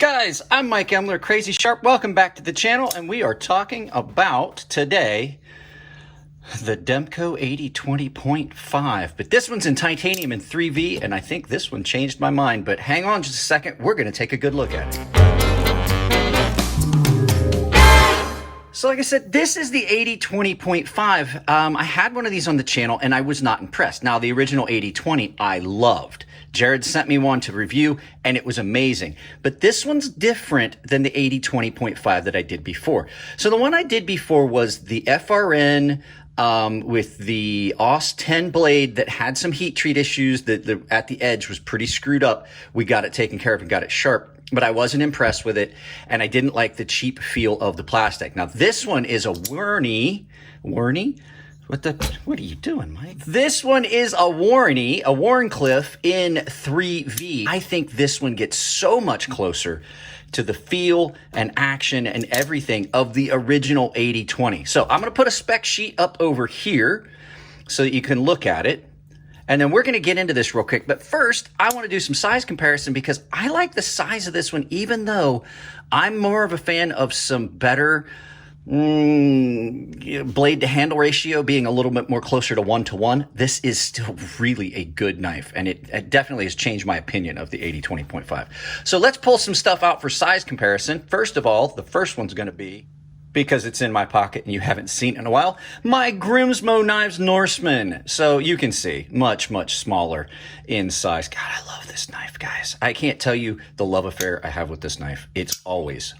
Guys, I'm Mike Emler, CrazySharp. Welcome back to the channel, and we are talking about today the Demco AD20.5, but this one's in titanium in 3V, and I think this one changed my mind, but hang on just a second. We're going to take a good look at it. So like I said, this is the AD20.5. I had one of these on the channel and I was not impressed. Now the original AD20 I loved. Jared sent me one to review and it was amazing. But this one's different than the AD20.5 that I did before. So the one I did before was the FRN with the AUS 10 blade that had some heat treat issues. That at the edge was pretty screwed up. We got it taken care of and got it sharp. But I wasn't impressed with it, and I didn't like the cheap feel of the plastic. Now, this one is a Warney. What are you doing, Mike? This one is a Warney, a Warncliffe in 3V. I think this one gets so much closer to the feel and action and everything of the original AD20. So I'm going to put a spec sheet up over here so that you can look at it. And then we're going to get into this real quick. But first, I want to do some size comparison because I like the size of this one, even though I'm more of a fan of some better blade to handle ratio being a little bit more closer to 1:1. This is still really a good knife, and it definitely has changed my opinion of the AD20.5. So let's pull some stuff out for size comparison. First of all, the first one's going to be, because it's in my pocket and you haven't seen it in a while, my Grimsmo Knives Norseman. So you can see, much, much smaller in size. God, I love this knife, guys. I can't tell you the love affair I have with this knife. It's always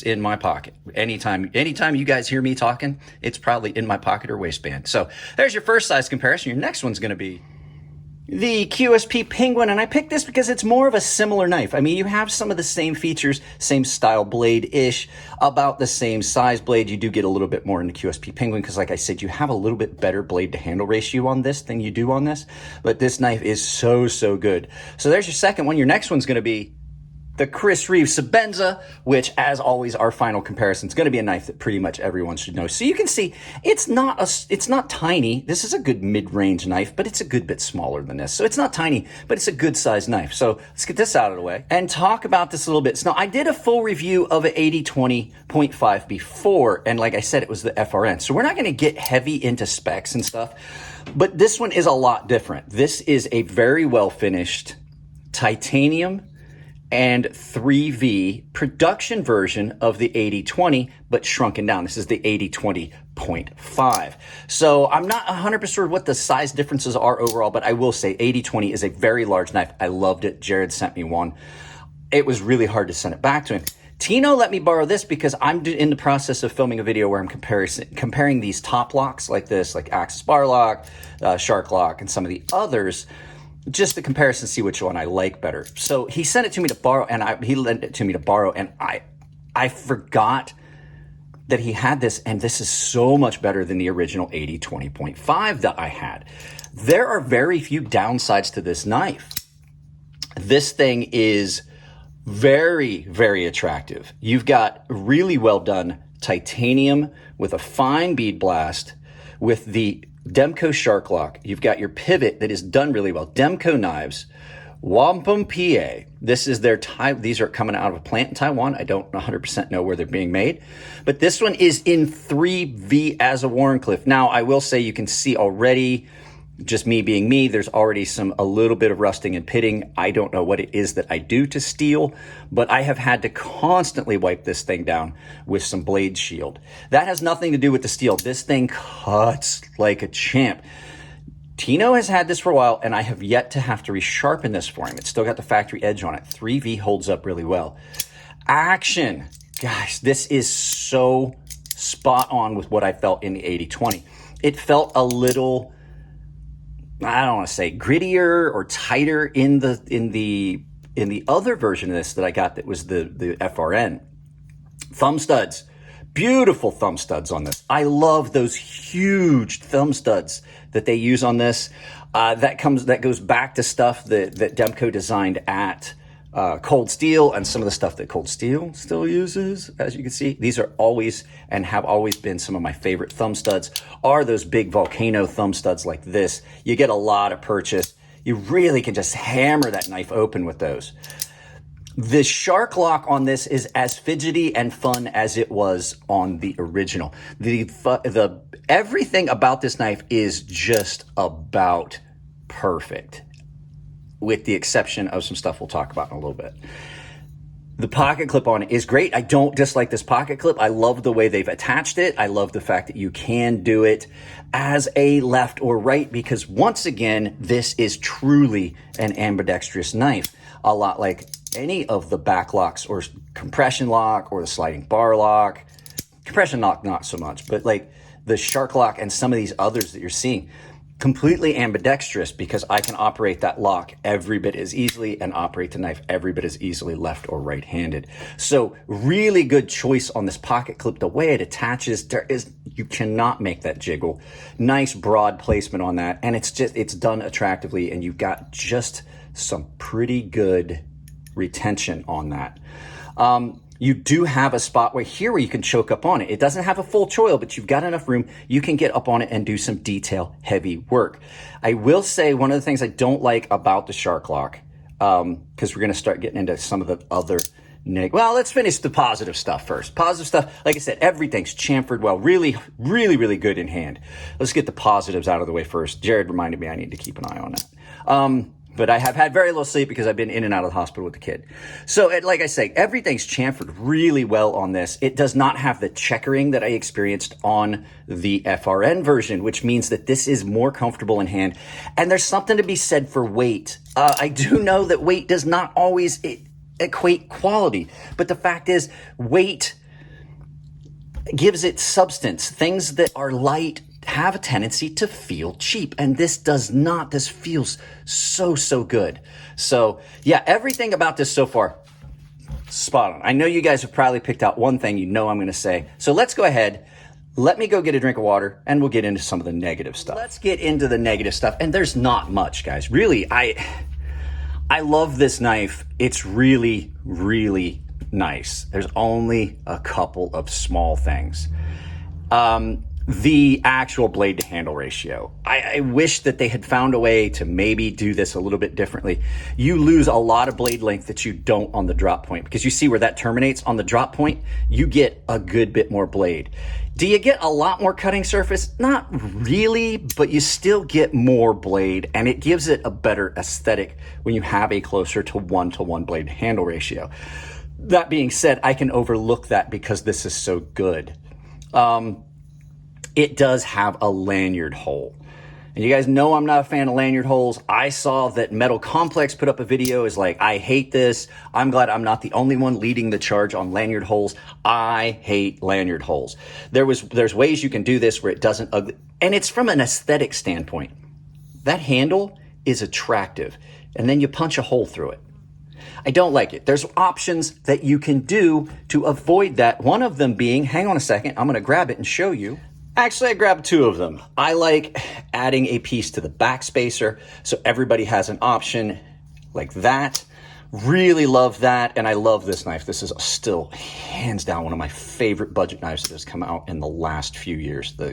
in my pocket. Anytime you guys hear me talking, it's probably in my pocket or waistband. So there's your first size comparison. Your next one's gonna be the QSP Penguin, and I picked this because it's more of a similar knife. I mean, you have some of the same features, same style blade-ish, about the same size blade. You do get a little bit more in the QSP Penguin because, like I said, you have a little bit better blade-to-handle ratio on this than you do on this, but this knife is so good. So there's your second one. Your next one's going to be the Chris Reeve Sebenza, which, as always, our final comparison is going to be a knife that pretty much everyone should know. So you can see it's not tiny. This is a good mid-range knife, but it's a good bit smaller than this. So it's not tiny, but it's a good sized knife. So let's get this out of the way and talk about this a little bit. So now I did a full review of an AD20.5 before, and like I said, it was the FRN. So we're not going to get heavy into specs and stuff, but this one is a lot different. This is a very well finished titanium and 3V production version of the AD20, but shrunken down. This is the AD20.5. So I'm not 100% sure what the size differences are overall, but I will say AD20 is a very large knife. I loved it. Jared sent me one. It was really hard to send it back to him. Tino let me borrow this because I'm in the process of filming a video where I'm comparing these top locks like this, like Axis Bar Lock, Shark Lock, and some of the others, just the comparison, see which one I like better. So he sent it to me to borrow, and he lent it to me to borrow, and I forgot that he had this, and this is so much better than the original AD20.5 that I had. There are very few downsides to this knife. This thing is very attractive. You've got really well done titanium with a fine bead blast with the Demco Shark Lock. You've got your pivot that is done really well. Demco Knives, Wampum, PA. This is their these are coming out of a plant in Taiwan. I don't 100% know where they're being made, but this one is in 3V as a Warncliffe. Now, I will say you can see already, just me being me, there's already a little bit of rusting and pitting. I don't know what it is that I do to steel, but I have had to constantly wipe this thing down with some blade shield. That has nothing to do with the steel. This thing cuts like a champ. Tino has had this for a while, and I have yet to have to resharpen this for him. It's still got the factory edge on it. 3V holds up really well. Action. Guys, this is so spot on with what I felt in the AD20. It felt a little, I don't want to say grittier or tighter in the other version of this that I got that was the FRN. Thumb studs. Beautiful thumb studs on this. I love those huge thumb studs that they use on this. That goes back to stuff that Demco designed at Cold Steel, and some of the stuff that Cold Steel still uses. As you can see, these are always and have always been some of my favorite thumb studs, are those big volcano thumb studs like this. You get a lot of purchase. You really can just hammer that knife open with those. The shark lock on this is as fidgety and fun as it was on the original. The everything about this knife is just about perfect, with the exception of some stuff we'll talk about in a little bit. The pocket clip on it is great. I don't dislike this pocket clip. I love the way they've attached it. I love the fact that you can do it as a left or right, because once again, this is truly an ambidextrous knife, a lot like any of the back locks or compression lock or the sliding bar lock. Compression lock, not so much, but like the shark lock and some of these others that you're seeing, completely ambidextrous, because I can operate that lock every bit as easily and operate the knife every bit as easily left or right-handed. So really good choice on this pocket clip. The way it attaches, you cannot make that jiggle. Nice broad placement on that, and it's done attractively, and you've got just some pretty good retention on that. You do have a spot where you can choke up on it. It doesn't have a full choil, but you've got enough room. You can get up on it and do some detail heavy work. I will say one of the things I don't like about the shark lock, because we're going to start getting into some of the other well, let's finish the positive stuff first. Positive stuff, like I said, everything's chamfered well, really, really, really good in hand. Let's get the positives out of the way first. Jared reminded me I need to keep an eye on that. But I have had very little sleep because I've been in and out of the hospital with the kid. So like I say, everything's chamfered really well on this. It does not have the checkering that I experienced on the FRN version, which means that this is more comfortable in hand. And there's something to be said for weight. I do know that weight does not always equate quality, but the fact is weight gives it substance. Things that are light have a tendency to feel cheap, and this does not. This feels so good. So yeah, everything about this so far, spot on. I know you guys have probably picked out one thing I'm going to say. So let's go ahead. Let me go get a drink of water, and we'll get into some of the negative stuff. Let's get into the negative stuff, and there's not much, guys. Really, I love this knife. It's really, really nice. There's only a couple of small things. The actual blade to handle ratio. I wish that they had found a way to maybe do this a little bit differently. You lose a lot of blade length that you don't on the drop point, because you see where that terminates on the drop point, you get a good bit more blade. Do you get a lot more cutting surface? Not really, but you still get more blade, and it gives it a better aesthetic when you have a closer to 1-to-1 blade to handle ratio. That being said, I can overlook that because this is so good. It does have a lanyard hole. And you guys know I'm not a fan of lanyard holes. I saw that Metal Complex put up a video is like, I hate this. I'm glad I'm not the only one leading the charge on lanyard holes. I hate lanyard holes. There's ways you can do this where it doesn't ugly, and it's from an aesthetic standpoint. That handle is attractive, and then you punch a hole through it. I don't like it. There's options that you can do to avoid that. One of them being, hang on a second, I'm going to grab it and show you. Actually, I grabbed two of them. I like adding a piece to the back spacer, so everybody has an option like that. Really love that, and I love this knife. This is still hands down one of my favorite budget knives that has come out in the last few years, the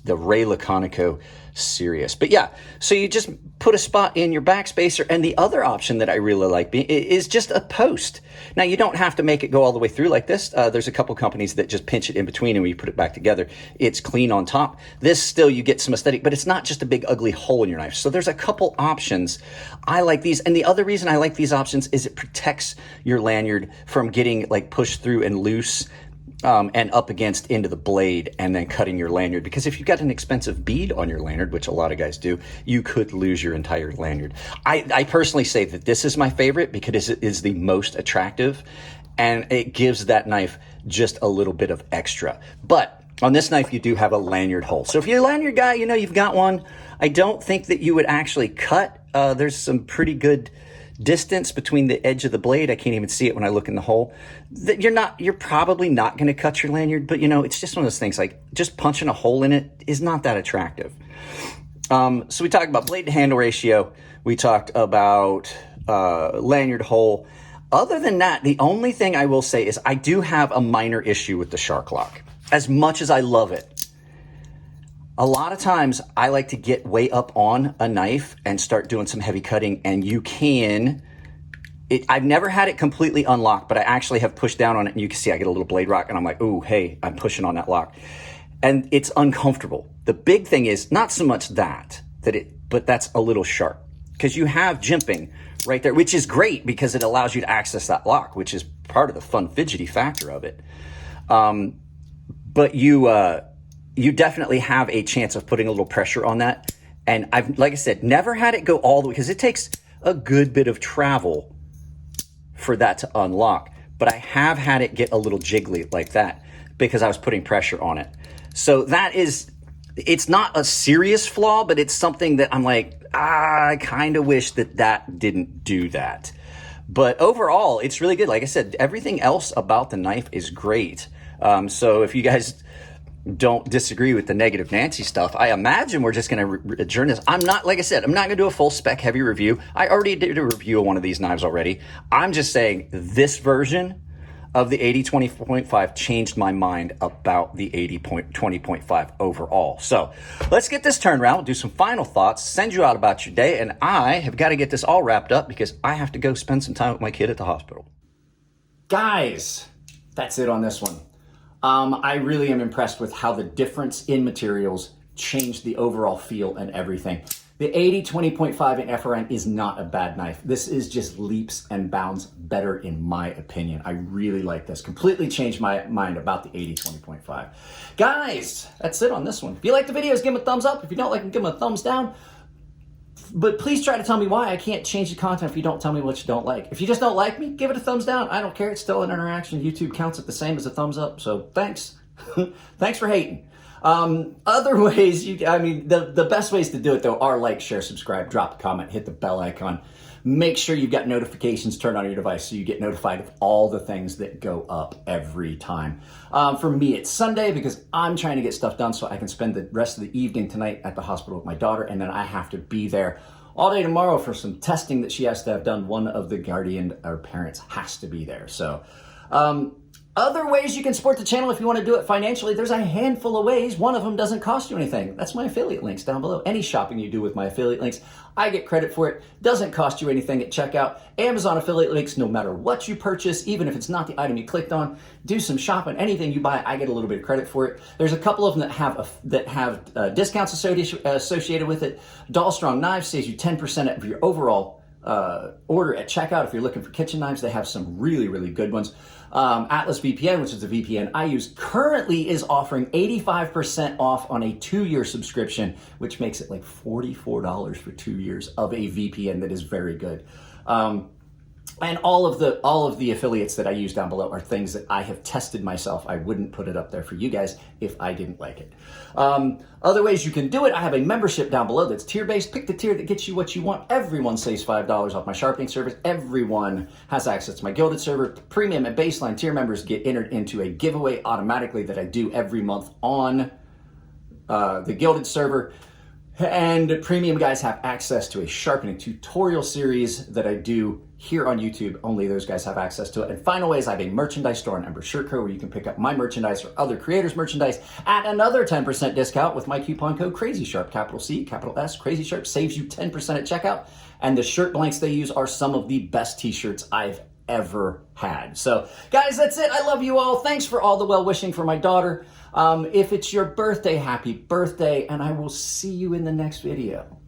Ray Laconico Sirius. But yeah, so you just put a spot in your back spacer, and the other option that I really like is just a post. Now, you don't have to make it go all the way through like this. There's a couple companies that just pinch it in between, and when you put it back together, it's clean on top. This still, you get some aesthetic, but it's not just a big ugly hole in your knife. So there's a couple options. I like these, and the other reason I like these options is it protects your lanyard from getting like pushed through and loose and up against into the blade and then cutting your lanyard. Because if you've got an expensive bead on your lanyard, which a lot of guys do, you could lose your entire lanyard. I personally say that this is my favorite because it is the most attractive, and it gives that knife just a little bit of extra. But on this knife, you do have a lanyard hole. So if you're a lanyard guy, you know you've got one. I don't think that you would actually cut. There's some pretty good distance between the edge of the blade. I can't even see it when I look in the hole. You're probably not going to cut your lanyard, but you know, it's just one of those things, like just punching a hole in it is not that attractive. So we talked about blade to handle ratio. We talked about lanyard hole. Other than that, the only thing I will say is I do have a minor issue with the shark lock. As much as I love it, a lot of times I like to get way up on a knife and start doing some heavy cutting, and you can I've never had it completely unlocked, but I actually have pushed down on it, and you can see I get a little blade rock, and I'm like, ooh, hey, I'm pushing on that lock. And it's uncomfortable. The big thing is not so much but that's a little sharp, because you have jimping right there, which is great because it allows you to access that lock, which is part of the fun fidgety factor of it. But you definitely have a chance of putting a little pressure on that. And I've, like I said, never had it go all the way, because it takes a good bit of travel for that to unlock. But I have had it get a little jiggly like that because I was putting pressure on it. So it's not a serious flaw, but it's something that I'm like, I kind of wish that didn't do that. But overall, it's really good. Like I said, everything else about the knife is great. So if you guys don't disagree with the negative Nancy stuff, I imagine we're just going to adjourn this. I'm not going to do a full spec heavy review. I already did a review of one of these knives already. I'm just saying this version of the AD20.5 changed my mind about the AD20.5 overall. So let's get this turned around. We'll do some final thoughts, send you out about your day, and I have got to get this all wrapped up because I have to go spend some time with my kid at the hospital. Guys, that's it on this one. I really am impressed with how the difference in materials changed the overall feel and everything. The AD20.5 in FRN is not a bad knife. This is just leaps and bounds better in my opinion. I really like this. Completely changed my mind about the AD20.5. Guys, that's it on this one. If you like the videos, give them a thumbs up. If you don't like them, give them a thumbs down. But please try to tell me why. I can't change the content if you don't tell me what you don't like. If you just don't like me, give it a thumbs down. I don't care. It's still an interaction. YouTube counts it the same as a thumbs up. So thanks. Thanks for hating. Other ways, the best ways to do it though are like, share, subscribe, drop a comment, hit the bell icon. Make sure you've got notifications turned on your device so you get notified of all the things that go up every time. For me, it's Sunday because I'm trying to get stuff done so I can spend the rest of the evening tonight at the hospital with my daughter, and then I have to be there all day tomorrow for some testing that she has to have done. One of the guardian or parents has to be there. So, other ways you can support the channel if you want to do it financially, there's a handful of ways. One of them doesn't cost you anything. That's my affiliate links down below. Any shopping you do with my affiliate links, I get credit for it. Doesn't cost you anything at checkout. Amazon affiliate links, no matter what you purchase, even if it's not the item you clicked on, do some shopping. Anything you buy, I get a little bit of credit for it. There's a couple of them that have discounts associated with it. Doll Strong Knives saves you 10% of your overall order at checkout. If you're looking for kitchen knives, they have some really, really good ones. Atlas VPN, which is a VPN I use, currently is offering 85% off on a 2-year subscription, which makes it like $44 for 2 years of a VPN that is very good. And all of the affiliates that I use down below are things that I have tested myself. I wouldn't put it up there for you guys if I didn't like it. Other ways you can do it, I have a membership down below that's tier-based. Pick the tier that gets you what you want. Everyone saves $5 off my sharpening service. Everyone has access to my gilded server. Premium and baseline tier members get entered into a giveaway automatically that I do every month on the gilded server. And premium guys have access to a sharpening tutorial series that I do here on YouTube. Only those guys have access to it. And final ways, I have a merchandise store on Ember Shirt Co. where you can pick up my merchandise or other creators' merchandise at another 10% discount with my coupon code CrazySharp, capital C, capital S. CrazySharp saves you 10% at checkout. And the shirt blanks they use are some of the best t-shirts I've ever had. So guys, that's it. I love you all. Thanks for all the well-wishing for my daughter. If it's your birthday, happy birthday, and I will see you in the next video.